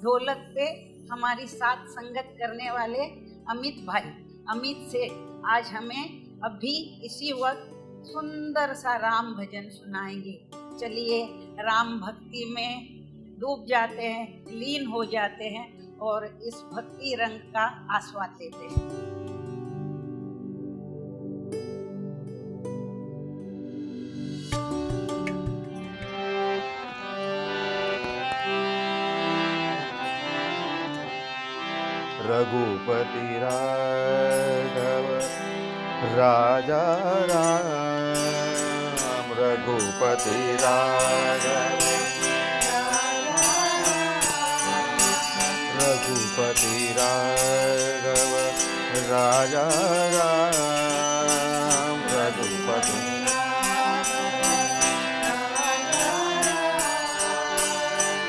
ढोलक पे हमारी साथ संगत करने वाले अमित भाई, अमित सेठ आज हमें अभी इसी वक्त सुंदर सा राम भजन सुनाएंगे। चलिए राम भक्ति में डूब जाते हैं, लीन हो जाते हैं और इस भक्ति रंग का आस्वाद लेते हैं। रघुपति राघव राजा राम, रघुपति राघव रघुपति राघव राजा राम, रघुपति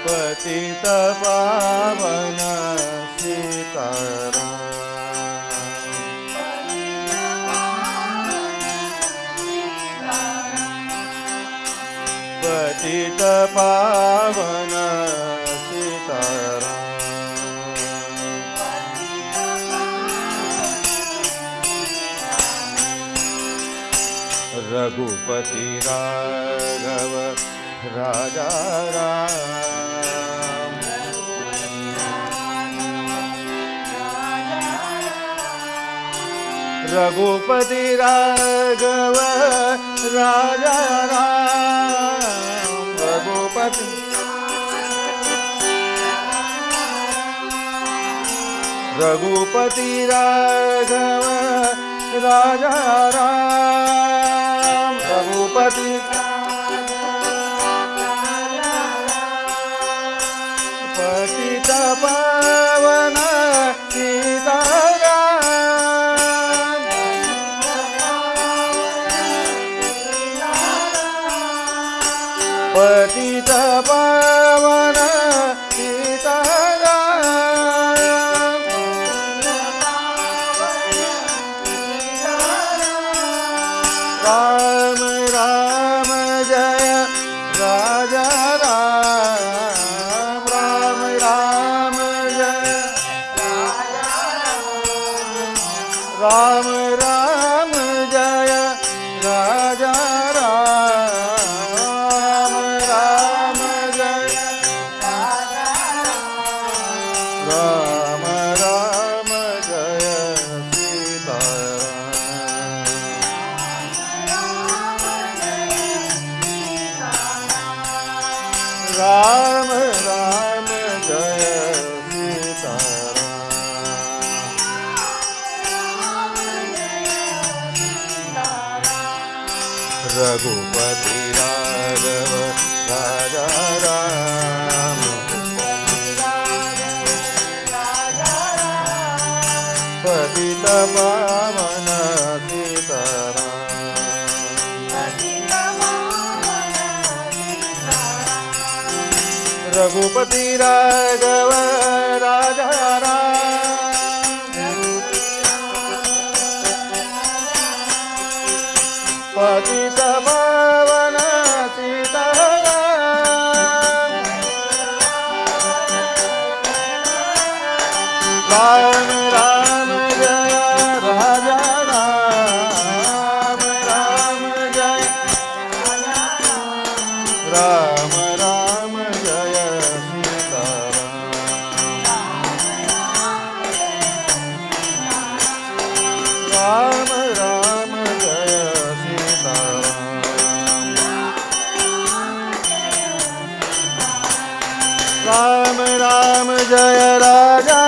पतित पावन सीताराम, पतित पावन सीताराम, रघुपति राघव राजा राम, रघुपति राघव राजा राम, रघुपति रघुपति राघव राजा राम, रघुपति पतित पावन सीताराम, पतित पावन सीताराम, राम राम जय राजा राम, राम राम जय राम, राम जय राजा राम, राम जय राम, राम जय सीताराम, राम राम जय सीताराम, रघुपति राघव राजा राम, पतित पावन सीताराम, रघुपति राघव राजा राम, पतित पावन सीताराम, राम राम जय राजा राम, राम जय राम, राम जय सीताराम, राम राम जय सीताराम, राम राम जय राजा